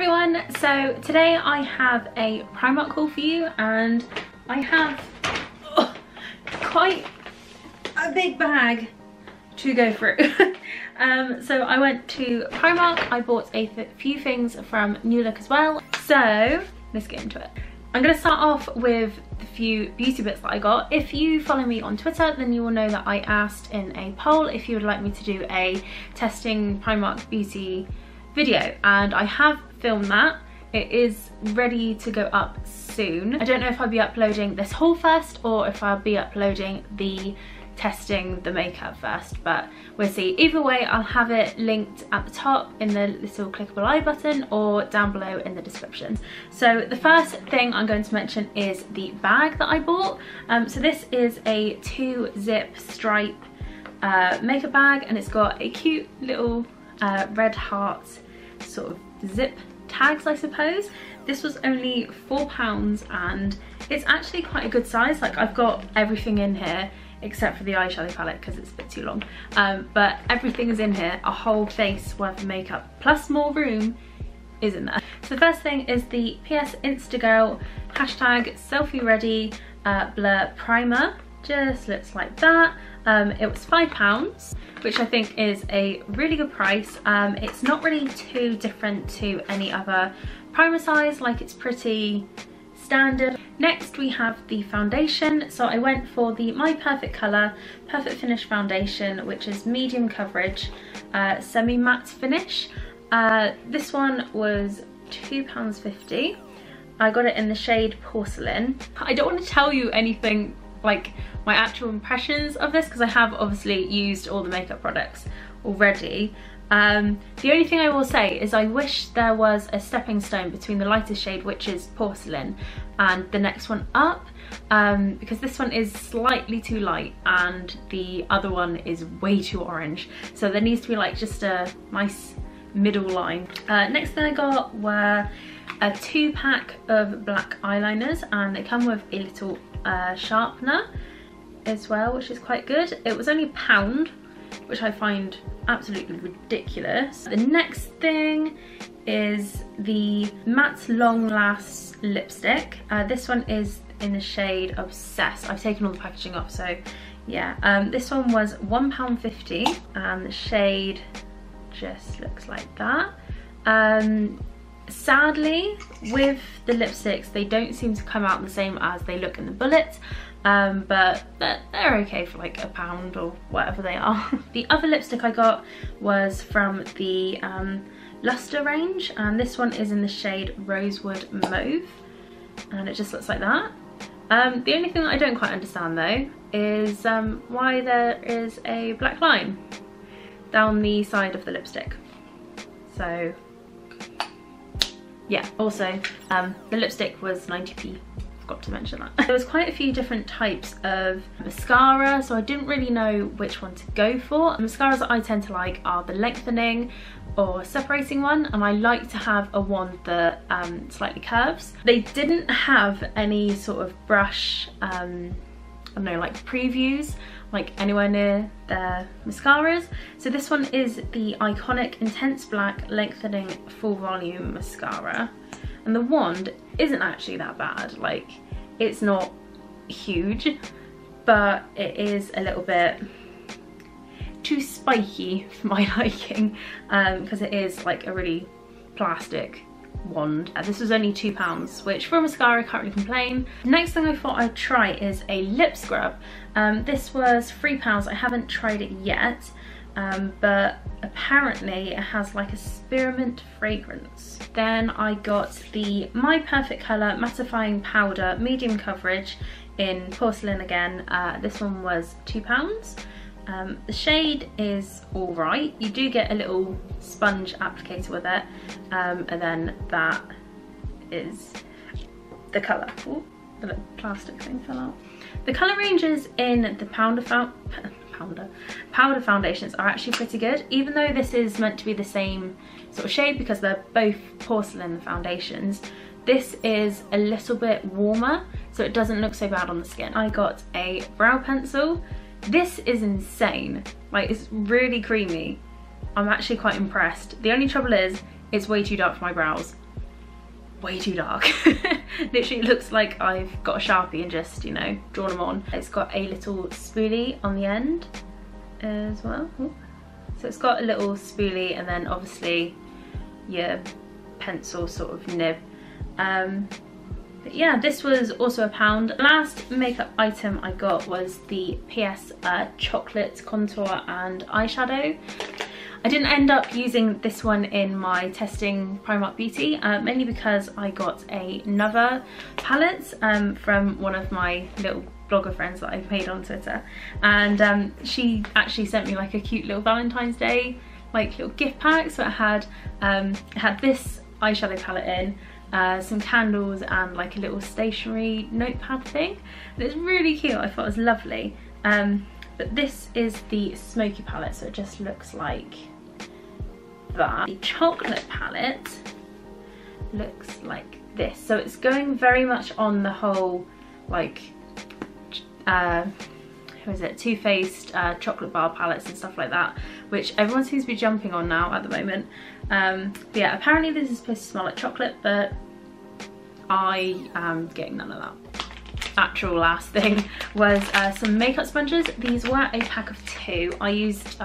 everyone, so today I have a Primark haul for you and I have quite a big bag to go through. So I went to Primark, I bought a few things from New Look as well, so let's get into it. I'm going to start off with the few beauty bits that I got. If you follow me on Twitter, then you will know that I asked in a poll if you would like me to do a testing Primark beauty video, and I have filmed that. It is ready to go up soon. I don't know if I'll be uploading this haul first or if I'll be uploading the testing the makeup first, but we'll see. Either way, I'll have it linked at the top in the little clickable I button or down below in the description. So the first thing I'm going to mention is the bag that I bought. So this is a 2-zip stripe makeup bag, and it's got a cute little red heart sort of zip tags, I suppose. This was only £4 and it's actually quite a good size. Like, I've got everything in here except for the eyeshadow palette because it's a bit too long, but everything is in here. A whole face worth of makeup plus more room is in there. So the first thing is the PS Instagirl hashtag selfie ready blur primer. Just looks like that. It was £5, which I think is a really good price. It's not really too different to any other primer size, like it's pretty standard. Next we have the foundation. So I went for the My Perfect Colour Perfect Finish foundation, which is medium coverage, semi-matte finish. This one was £2.50. I got it in the shade Porcelain. I don't want to tell you anything like my actual impressions of this because I have obviously used all the makeup products already. The only thing I will say is I wish there was a stepping stone between the lightest shade, which is Porcelain, and the next one up, because this one is slightly too light and the other one is way too orange, so there needs to be like just a nice middle line. Next thing I got were a 2-pack of black eyeliners, and they come with a little sharpener as well, which is quite good. It was only £1, which I find absolutely ridiculous. The next thing is the Matte Long Last lipstick. This one is in the shade Obsessed. I've taken all the packaging off, so yeah. This one was £1.50 and the shade just looks like that. Sadly, with the lipsticks, they don't seem to come out the same as they look in the bullet, but they're okay for like £1 or whatever they are. The other lipstick I got was from the Luster range, and this one is in the shade Rosewood Mauve, and it just looks like that. The only thing that I don't quite understand though is why there is a black line down the side of the lipstick. So yeah, also the lipstick was 90p, forgot to mention that. There was quite a few different types of mascara, so I didn't really know which one to go for. The mascaras that I tend to like are the lengthening or separating one, and I like to have a wand that slightly curves. They didn't have any sort of brush, I don't know, like previews like anywhere near their mascaras. So this one is the Iconic Intense Black Lengthening Full Volume Mascara, and the wand isn't actually that bad. Like, it's not huge, but it is a little bit too spiky for my liking, because it is like a really plastic wand. This was only £2, which for a mascara I can't really complain. Next thing I thought I'd try is a lip scrub. This was £3. I haven't tried it yet, but apparently it has like a spearmint fragrance. Then I got the My Perfect Colour Mattifying Powder Medium Coverage in Porcelain again. This one was £2. The shade is alright. You do get a little sponge applicator with it, and then that is the colour. Ooh, the little plastic thing fell out. The colour ranges in the powder foundations are actually pretty good, even though this is meant to be the same sort of shade because they're both Porcelain foundations. This is a little bit warmer, so it doesn't look so bad on the skin. I got a brow pencil. This is insane. Like, it's really creamy. I'm actually quite impressed. The only trouble is it's way too dark for my brows. way too dark. Literally looks like I've got a Sharpie and just, you know, drawn them on. It's got a little spoolie on the end as well. Ooh. So it's got a little spoolie and then obviously your pencil sort of nib. But yeah, this was also £1. Last makeup item I got was the PS chocolate contour and eyeshadow. I didn't end up using this one in my testing Primark Beauty, mainly because I got another palette from one of my little blogger friends that I've made on Twitter, and she actually sent me like a cute little Valentine's Day like little gift pack. So it had this eyeshadow palette in, some candles and like a little stationery notepad thing, and it's really cute. I thought it was lovely. But this is the smoky palette, so it just looks like that. The chocolate palette looks like this, so it's going very much on the whole like who is it, Too Faced chocolate bar palettes and stuff like that, which everyone seems to be jumping on now at the moment. But yeah, apparently this is supposed to smell like chocolate, but I am getting none of that. Actual last thing was some makeup sponges. These were a pack of 2. I used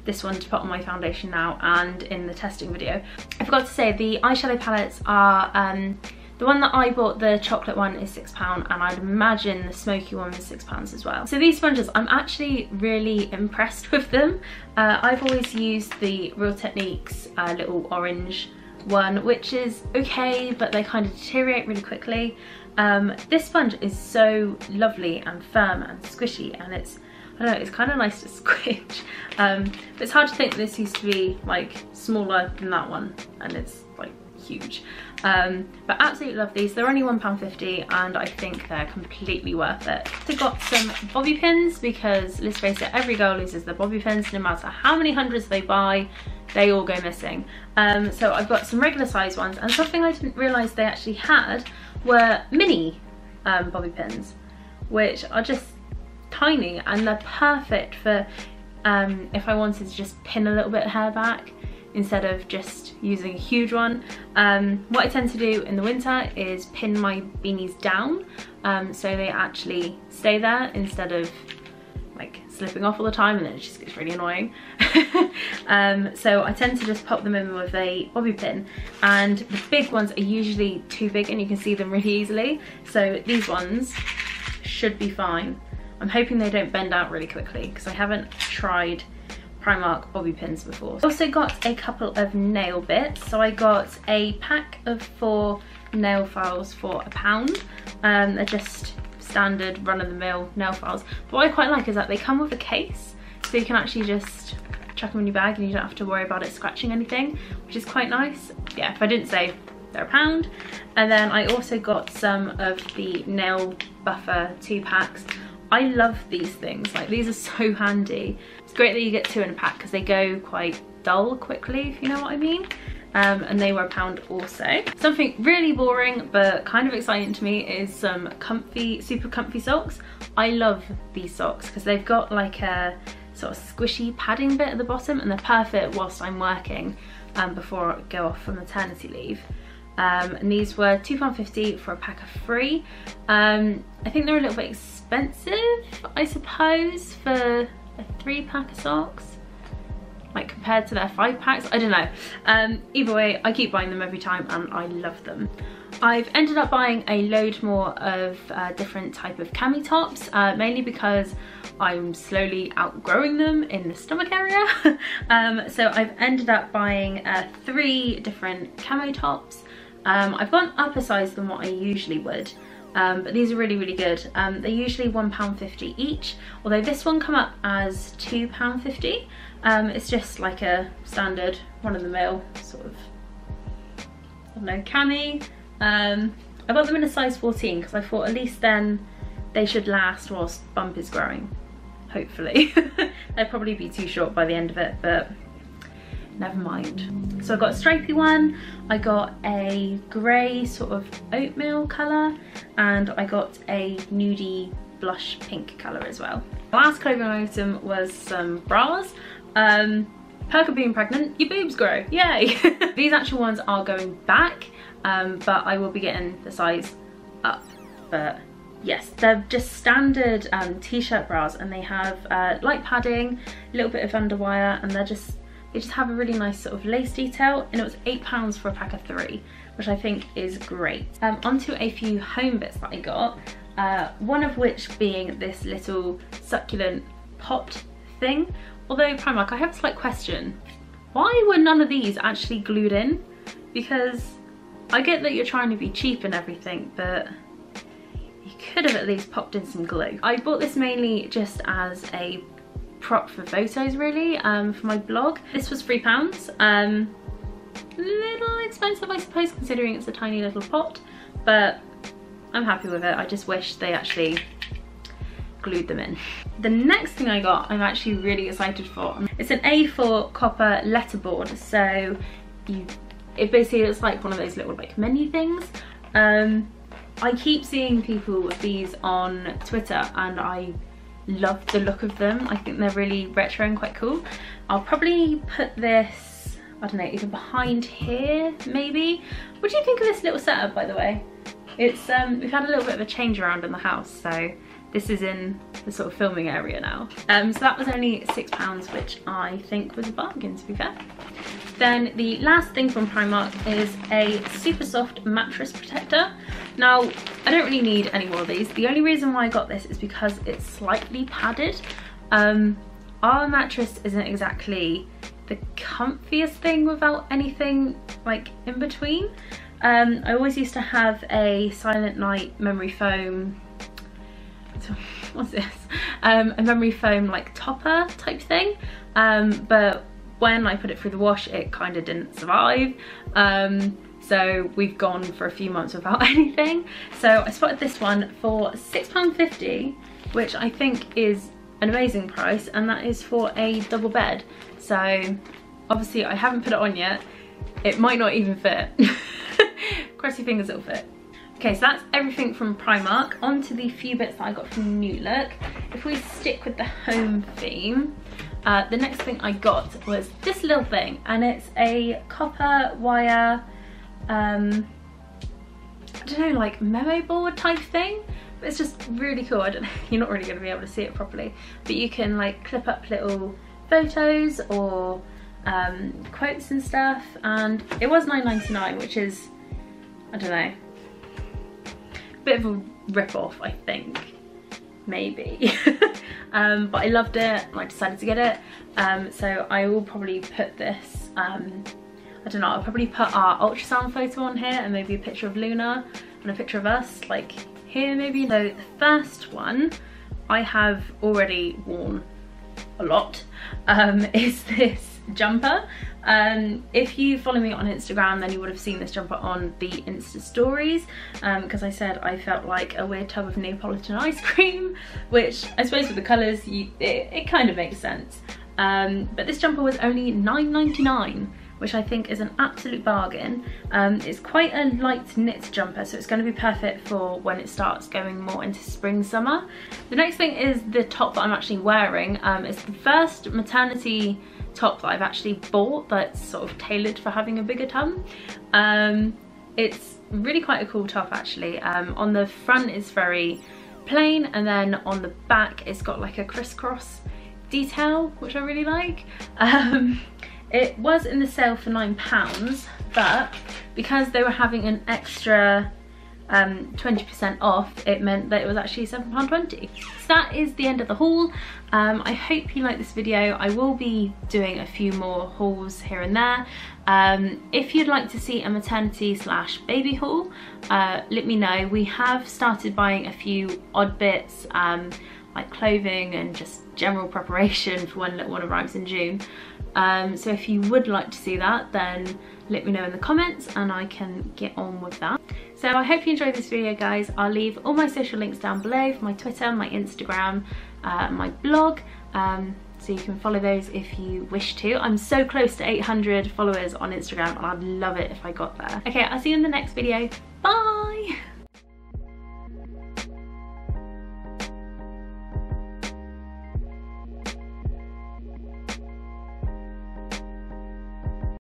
this one to put on my foundation now and in the testing video. I forgot to say the eyeshadow palettes are the one that I bought, the chocolate one, is £6, and I'd imagine the smoky one was £6 as well. So these sponges, I'm actually really impressed with them. I've always used the Real Techniques little orange one, which is okay, but they kind of deteriorate really quickly. This sponge is so lovely and firm and squishy, and it's, I don't know, it's kind of nice to squish. But it's hard to think this used to be like smaller than that one, and it's like huge. But absolutely love these. They're only £1.50 and I think they're completely worth it. So got some bobby pins, because let's face it, every girl loses their bobby pins. No matter how many hundreds they buy, they all go missing. So I've got some regular size ones, and something I didn't realise they actually had were mini bobby pins, which are just tiny, and they're perfect for if I wanted to just pin a little bit of hair back instead of just using a huge one. What I tend to do in the winter is pin my beanies down so they actually stay there instead of like slipping off all the time, and then it just gets really annoying. So I tend to just pop them in with a bobby pin, and the big ones are usually too big and you can see them really easily, so these ones should be fine. I'm hoping they don't bend out really quickly, because I haven't tried Primark bobby pins before. I also got a couple of nail bits. So I got a pack of 4 nail files for £1. They're just standard run-of-the-mill nail files. But what I quite like is that they come with a case, so you can actually just chuck them in your bag and you don't have to worry about it scratching anything, which is quite nice. Yeah, if I didn't say, they're £1. And then I also got some of the nail buffer 2 packs. I love these things, like these are so handy. It's great that you get 2 in a pack because they go quite dull quickly, if you know what I mean. And they were £1 also. Something really boring but kind of exciting to me is some comfy, super comfy socks. I love these socks because they've got like a sort of squishy padding bit at the bottom, and they're perfect whilst I'm working before I go off for maternity leave. And these were £2.50 for a pack of 3. I think they're a little bit expensive, I suppose, for a 3-pack of socks, like compared to their 5 packs. I don't know. Either way, I keep buying them every time and I love them. I've ended up buying a load more of different type of cami tops, mainly because I'm slowly outgrowing them in the stomach area. So I've ended up buying 3 different camo tops. I've gone up a size than what I usually would, but these are really, really good. They're usually £1.50 each, although this one come up as £2.50. It's just like a standard run-of-the-mill sort of, I don't know, cami. I got them in a size 14 because I thought at least then they should last whilst bump is growing, hopefully. They'll probably be too short by the end of it, but never mind. So I got a stripy one, I got a grey sort of oatmeal colour, and I got a nudie blush pink colour as well. The last clothing item was some bras. perk of being pregnant, your boobs grow, yay. These actual ones are going back, but I will be getting the size up. But yes, they're just standard t-shirt bras, and they have light padding, a little bit of underwire, and they just have a really nice sort of lace detail, and it was £8 for a pack of 3, which I think is great. Onto a few home bits that I got, one of which being this little succulent pot thing. Although Primark, I have a slight question. Why were none of these actually glued in? Because I get that you're trying to be cheap and everything, but you could have at least popped in some glue. I bought this mainly just as a prop for photos, really, for my blog. This was £3. A little expensive, I suppose, considering it's a tiny little pot, but I'm happy with it. I just wish they actually glued them in. The next thing I got, I'm actually really excited for. It's an A4 copper letterboard, so it basically looks like one of those little like menu things. I keep seeing people with these on Twitter, and I love the look of them. I think they're really retro and quite cool. I'll probably put this, I don't know, either behind here maybe. What do you think of this little setup, by the way? It's we've had a little bit of a change around in the house, so this is in the sort of filming area now. So that was only £6, which I think was a bargain, to be fair. Then the last thing from Primark is a super soft mattress protector. Now, I don't really need any more of these. The only reason why I got this is because it's slightly padded. Our mattress isn't exactly the comfiest thing without anything like in between. I always used to have a Silent Night memory foam, what's this? A memory foam like topper type thing, but when I put it through the wash, it kind of didn't survive. So we've gone for a few months without anything. So I spotted this one for £6.50, which I think is an amazing price, and that is for a double bed. So obviously I haven't put it on yet. It might not even fit. Cross your fingers it'll fit. Okay, so that's everything from Primark. On to the few bits that I got from New Look. If we stick with the home theme, the next thing I got was this little thing, and it's a copper wire, I don't know, like memo board type thing, but it's just really cool. I don't know, you're not really going to be able to see it properly, but you can like clip up little photos or quotes and stuff, and it was £9.99, which is, I don't know, bit of a rip-off, I think, maybe. But I loved it and I decided to get it. So I will probably put this, I don't know, I'll probably put our ultrasound photo on here, and maybe a picture of Luna and a picture of us like here maybe. So the first one I have already worn a lot, is this jumper. If you follow me on Instagram, then you would have seen this jumper on the Insta stories, because I said I felt like a weird tub of Neapolitan ice cream, which I suppose with the colours it kind of makes sense. But this jumper was only £9.99, which I think is an absolute bargain. It's quite a light knit jumper, so it's going to be perfect for when it starts going more into spring, summer. The next thing is the top that I'm actually wearing. It's the first maternity top that I've actually bought that's sort of tailored for having a bigger tum. It's really quite a cool top actually. On the front it's very plain, and then on the back it's got like a crisscross detail, which I really like. It was in the sale for £9, but because they were having an extra 20% off, it meant that it was actually £7.20. So that is the end of the haul. I hope you like this video. I will be doing a few more hauls here and there. If you'd like to see a maternity / baby haul, let me know. We have started buying a few odd bits, like clothing and just general preparation for when little one arrives in June. So if you would like to see that, then let me know in the comments and I can get on with that. So I hope you enjoyed this video, guys. I'll leave all my social links down below for my Twitter, my Instagram, my blog, so you can follow those if you wish to. I'm so close to 800 followers on Instagram, and I'd love it if I got there. Okay, I'll see you in the next video. Bye!